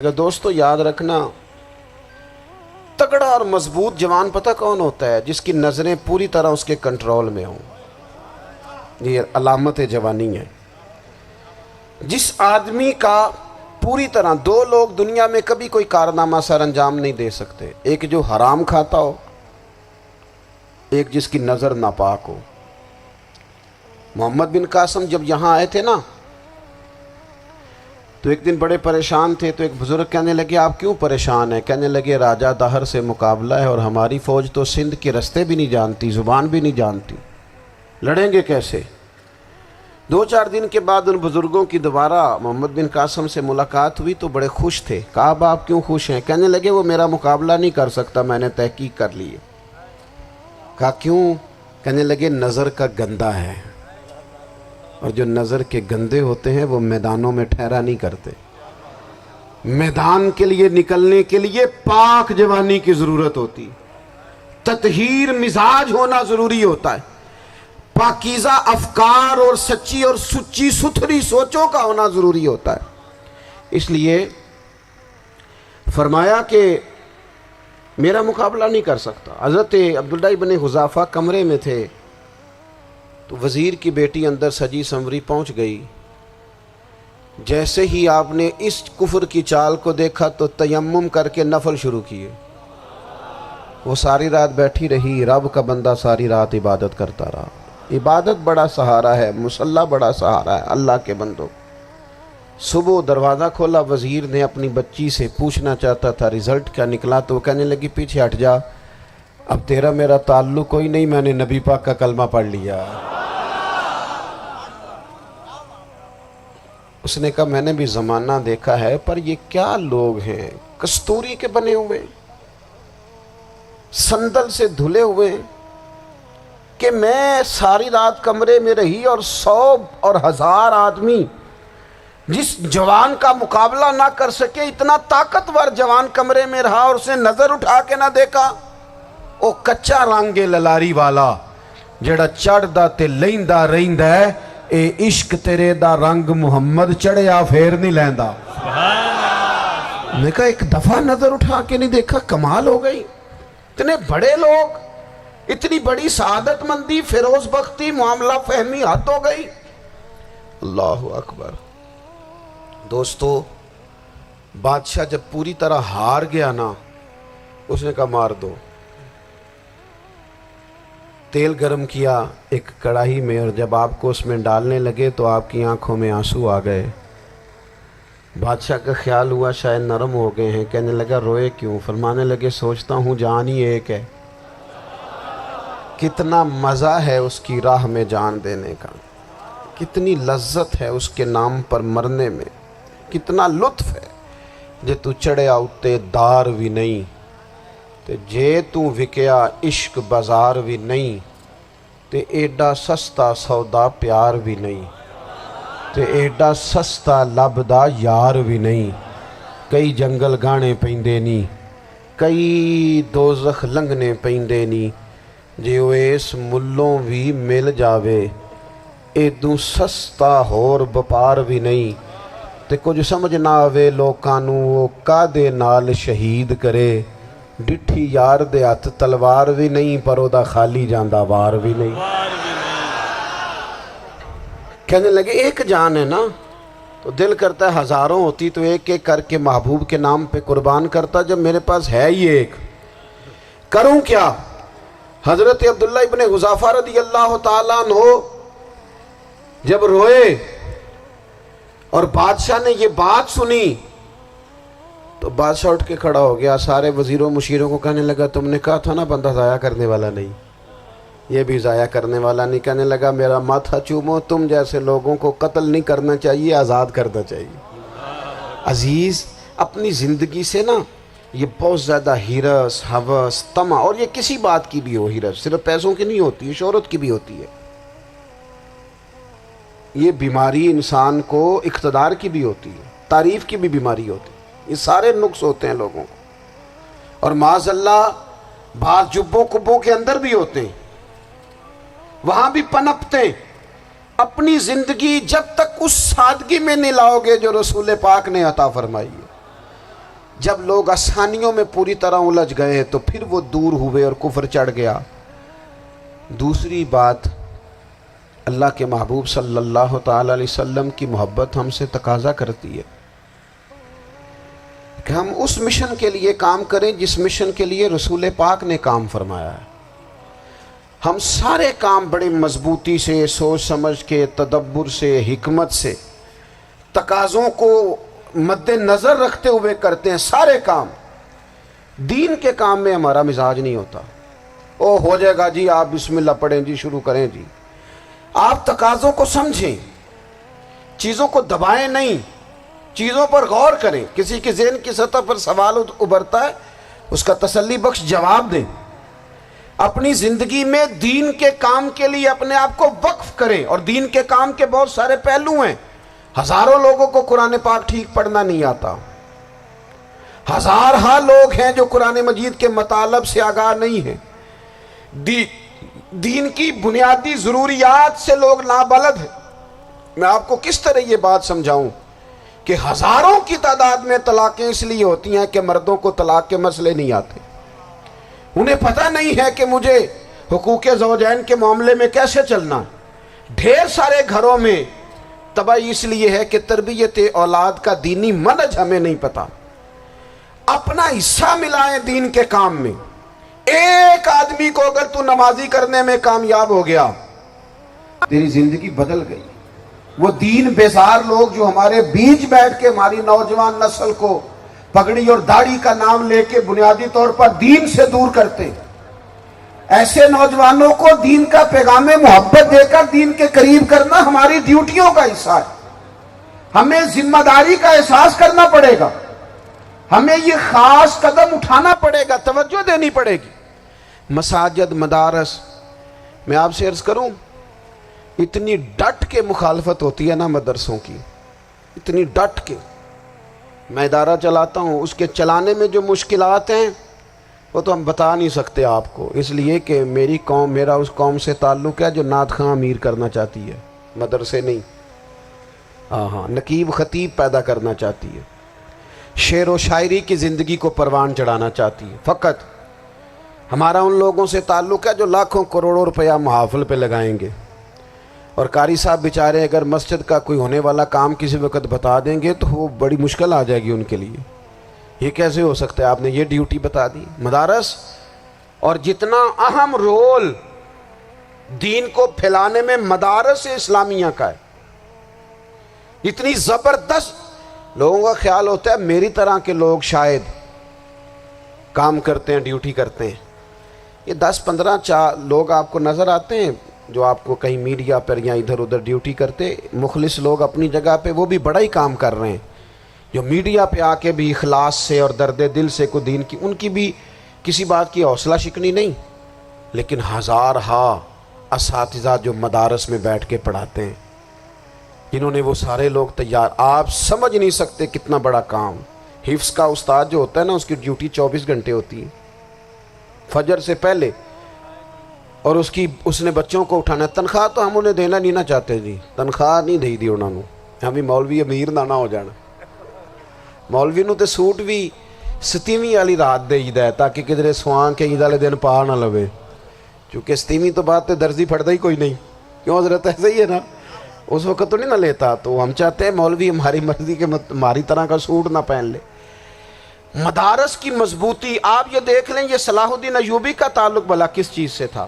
دوستو یاد رکھنا، تگڑا اور مضبوط جوان پتہ کون ہوتا ہے؟ جس کی نظریں پوری طرح اس کے کنٹرول میں ہوں۔ یہ علامت جوانی ہے۔ جس آدمی کا پوری طرح، دو لوگ دنیا میں کبھی کوئی کارنامہ سر انجام نہیں دے سکتے، ایک جو حرام کھاتا ہو، ایک جس کی نظر ناپاک ہو۔ محمد بن قاسم جب یہاں آئے تھے نا، تو ایک دن بڑے پریشان تھے، تو ایک بزرگ کہنے لگے آپ کیوں پریشان ہیں؟ کہنے لگے راجہ دہر سے مقابلہ ہے اور ہماری فوج تو سندھ کے رستے بھی نہیں جانتی، زبان بھی نہیں جانتی، لڑیں گے کیسے؟ 2-4 دن کے بعد ان بزرگوں کی دوبارہ محمد بن قاسم سے ملاقات ہوئی تو بڑے خوش تھے۔ کہا اب آپ کیوں خوش ہیں؟ کہنے لگے وہ میرا مقابلہ نہیں کر سکتا، میں نے تحقیق کر لی ہے۔ کہا کیوں؟ کہنے لگے نظر کا گندہ ہے، اور جو نظر کے گندے ہوتے ہیں وہ میدانوں میں ٹھہرا نہیں کرتے۔ میدان کے لیے نکلنے کے لیے پاک جوانی کی ضرورت ہوتی، تطہیر مزاج ہونا ضروری ہوتا ہے، پاکیزہ افکار اور سچی اور سچی ستھری سوچوں کا ہونا ضروری ہوتا ہے۔ اس لیے فرمایا کہ میرا مقابلہ نہیں کر سکتا۔ حضرت عبداللہ ابن حذافہ کمرے میں تھے، تو وزیر کی بیٹی اندر سجی سنوری پہنچ گئی۔ جیسے ہی آپ نے اس کفر کی چال کو دیکھا تو تیمم کر کے نفل شروع کیے۔ وہ ساری رات بیٹھی رہی، رب کا بندہ ساری رات عبادت کرتا رہا۔ عبادت بڑا سہارا ہے، مصلی بڑا سہارا ہے اللہ کے بندوں۔ صبح دروازہ کھولا، وزیر نے اپنی بچی سے پوچھنا چاہتا تھا رزلٹ کیا نکلا، تو وہ کہنے لگی پیچھے ہٹ جا، اب تیرا میرا تعلق کوئی نہیں، میں نے نبی پاک کا کلمہ پڑھ لیا۔ اس نے کہا میں نے بھی زمانہ دیکھا ہے، پر یہ کیا لوگ ہیں، کستوری کے بنے ہوئے، سندل سے دھلے ہوئے، کہ میں ساری رات کمرے میں رہی اور 100 اور 1000 آدمی جس جوان کا مقابلہ نہ کر سکے، اتنا طاقتور جوان کمرے میں رہا اور اس نے نظر اٹھا کے نہ دیکھا۔ او کچا رنگ للاری والا جڑا چڑھدا تے لیندا رہندا ہے، اے عشق تیرے دا رنگ محمد چڑھیا پھر نہیں لیندا۔ میں کہا ایک دفعہ نظر اٹھا کے نہیں دیکھا، کمال ہو گئی۔ اتنے بڑے لوگ، اتنی بڑی سعادت مندی، فیروز بختی، معاملہ فہمی حد ہو گئی۔ اللہ اکبر۔ دوستو بادشاہ جب پوری طرح ہار گیا نا، اس نے کہا مار دو۔ تیل گرم کیا ایک کڑاہی میں، اور جب آپ کو اس میں ڈالنے لگے تو آپ کی آنکھوں میں آنسو آ گئے۔ بادشاہ کا خیال ہوا شاید نرم ہو گئے ہیں، کہنے لگا روئے کیوں؟ فرمانے لگے سوچتا ہوں جان ہی ایک ہے، کتنا مزہ ہے اس کی راہ میں جان دینے کا، کتنی لذت ہے اس کے نام پر مرنے میں، کتنا لطف ہے۔ جے تو چڑھیا اتے دار بھی نہیں، تے جے تو وکیا عشق بازار بھی نہیں، تے ایڈا سستا سودا پیار بھی نہیں، تے ایڈا سستا لبدا یار بھی نہیں۔ کئی جنگل گانے پیندے نہیں، کئی دوزخ لنگنے پیندے نہیں، جے وہ اس ملوں بھی مل جاوے، ایدوں سستا ہور بپار بھی نہیں۔ تے کچھ سمجھ نہ آوے لوکاں نوں وہ کادے نال شہید کرے، ڈٹھی یار دے ہاتھ تلوار بھی نہیں، پر او دا خالی جاندہ وار بھی نہیں۔ کہنے لگے ایک جان ہے نا، تو دل کرتا ہے ہزاروں ہوتی تو ایک ایک کر کے محبوب کے نام پہ قربان کرتا، جب میرے پاس ہے ہی ایک، کروں کیا؟ حضرت عبداللہ ابن حذافہ رضی اللہ تعالیٰ عنہ جب روئے اور بادشاہ نے یہ بات سنی، تو بادشاہ اٹھ کے کھڑا ہو گیا، سارے وزیروں مشیروں کو کہنے لگا تم نے کہا تھا نا بندہ ضائع کرنے والا نہیں، یہ بھی ضائع کرنے والا نہیں۔ کہنے لگا میرا ماتھا چومو، تم جیسے لوگوں کو قتل نہیں کرنا چاہیے، آزاد کرنا چاہیے۔ عزیز اپنی زندگی سے نا یہ بہت زیادہ ہرس، ہوس، طمع، اور یہ کسی بات کی بھی ہو، ہرس صرف پیسوں کی نہیں ہوتی ہے، شہرت کی بھی ہوتی ہے، یہ بیماری انسان کو اقتدار کی بھی ہوتی ہے، تعریف کی بھی بیماری ہوتی ہے، یہ سارے نقص ہوتے ہیں لوگوں کو، اور معاذ اللہ بعض جبوں کبوں کے اندر بھی ہوتے ہیں، وہاں بھی پنپتے ہیں۔ اپنی زندگی جب تک اس سادگی میں نہیں لاؤ گے جو رسول پاک نے عطا فرمائی ہے، جب لوگ آسانیوں میں پوری طرح الجھ گئے تو پھر وہ دور ہوئے اور کفر چڑھ گیا۔ دوسری بات، اللہ کے محبوب صلی اللہ تعالی علیہ وسلم کی محبت ہم سے تقاضا کرتی ہے کہ ہم اس مشن کے لیے کام کریں جس مشن کے لیے رسول پاک نے کام فرمایا ہے۔ ہم سارے کام بڑے مضبوطی سے، سوچ سمجھ کے، تدبر سے، حکمت سے، تقاضوں کو مد نظر رکھتے ہوئے کرتے ہیں سارے کام۔ دین کے کام میں ہمارا مزاج نہیں ہوتا، او ہو جائے گا جی، آپ بسم اللہ پڑھیں جی، شروع کریں جی۔ آپ تقاضوں کو سمجھیں، چیزوں کو دبائیں نہیں، چیزوں پر غور کریں۔ کسی کے ذہن کی سطح پر سوال ابھرتا ہے، اس کا تسلی بخش جواب دیں۔ اپنی زندگی میں دین کے کام کے لیے اپنے آپ کو وقف کریں، اور دین کے کام کے بہت سارے پہلو ہیں۔ ہزاروں لوگوں کو قرآن پاک ٹھیک پڑھنا نہیں آتا، ہزارہا لوگ ہیں جو قرآن مجید کے مطالب سے آگاہ نہیں ہیں، دین کی بنیادی ضروریات سے لوگ نابلد ہیں۔ میں آپ کو کس طرح یہ بات سمجھاؤں کہ ہزاروں کی تعداد میں طلاقیں اس لیے ہوتی ہیں کہ مردوں کو طلاق کے مسئلے نہیں آتے، انہیں پتہ نہیں ہے کہ مجھے حقوق زوجین کے معاملے میں کیسے چلنا۔ ڈھیر سارے گھروں میں تباہی اس لیے ہے کہ تربیت اولاد کا دینی منہج ہمیں نہیں پتا۔ اپنا حصہ ملائیں دین کے کام میں۔ ایک آدمی کو اگر تو نمازی کرنے میں کامیاب ہو گیا، تیری زندگی بدل گئی۔ وہ دین بیزار لوگ جو ہمارے بیچ بیٹھ کے ہماری نوجوان نسل کو پگڑی اور داڑھی کا نام لے کے بنیادی طور پر دین سے دور کرتے، ایسے نوجوانوں کو دین کا پیغام محبت دے کر دین کے قریب کرنا ہماری ڈیوٹیوں کا حصہ ہے۔ ہمیں ذمہ داری کا احساس کرنا پڑے گا، ہمیں یہ خاص قدم اٹھانا پڑے گا، توجہ دینی پڑے گی۔ مساجد، مدارس، میں آپ سے عرض کروں، اتنی ڈٹ کے مخالفت ہوتی ہے نا مدرسوں کی، اتنی ڈٹ کے۔ میں ادارہ چلاتا ہوں، اس کے چلانے میں جو مشکلات ہیں وہ تو ہم بتا نہیں سکتے آپ کو، اس لیے کہ میری قوم، میرا اس قوم سے تعلق ہے جو نعت خواں امیر کرنا چاہتی ہے، مدرسے نہیں۔ ہاں، نقیب خطیب پیدا کرنا چاہتی ہے، شعر و شاعری کی زندگی کو پروان چڑھانا چاہتی ہے۔ فقط ہمارا ان لوگوں سے تعلق ہے جو لاکھوں کروڑوں روپیہ محافل پہ لگائیں گے، اور قاری صاحب بیچارے اگر مسجد کا کوئی ہونے والا کام کسی وقت بتا دیں گے تو وہ بڑی مشکل آ جائے گی ان کے لیے۔ یہ کیسے ہو سکتا ہے، آپ نے یہ ڈیوٹی بتا دی۔ مدارس، اور جتنا اہم رول دین کو پھیلانے میں مدارس اسلامیہ کا ہے، اتنی زبردست، لوگوں کا خیال ہوتا ہے میری طرح کے لوگ شاید کام کرتے ہیں، ڈیوٹی کرتے ہیں۔ یہ 10-15 لوگ آپ کو نظر آتے ہیں جو آپ کو کہیں میڈیا پر یا ادھر ادھر ڈیوٹی کرتے، مخلص لوگ اپنی جگہ پہ، وہ بھی بڑا ہی کام کر رہے ہیں، جو میڈیا پہ آ کے بھی اخلاص سے اور درد دل سے کو دین کی، ان کی بھی کسی بات کی حوصلہ شکنی نہیں۔ لیکن ہزارہا اساتذہ جو مدارس میں بیٹھ کے پڑھاتے ہیں، جنہوں نے وہ سارے لوگ تیار، آپ سمجھ نہیں سکتے کتنا بڑا کام۔ حفظ کا استاد جو ہوتا ہے نا، اس کی ڈیوٹی 24 گھنٹے ہوتی ہے، فجر سے پہلے، اور اس نے بچوں کو اٹھانا۔ تنخواہ تو ہم انہیں دینا نہیں نہ چاہتے جی، تنخواہ نہیں دے دی انہوں نے، ہمیں مولوی امیر نہ ہو جانا۔ مولوی نو تے سوٹ بھی 27ویں والی رات دے ہے تاکہ کدھر سوان کے عید والے دن پا نہ لوے، چونکہ 27ویں تو بعد تے درزی پھڑتا ہی کوئی نہیں، کیوں حضرت؟ ایسے ہی ہے نا، اس وقت تو نہیں نہ لیتا۔ تو ہم چاہتے ہیں مولوی ہماری مرضی کے ہماری طرح کا سوٹ نہ پہن لے۔ مدارس کی مضبوطی، آپ یہ دیکھ لیں، یہ صلاح الدین ایوبی کا تعلق بھلا کس چیز سے تھا؟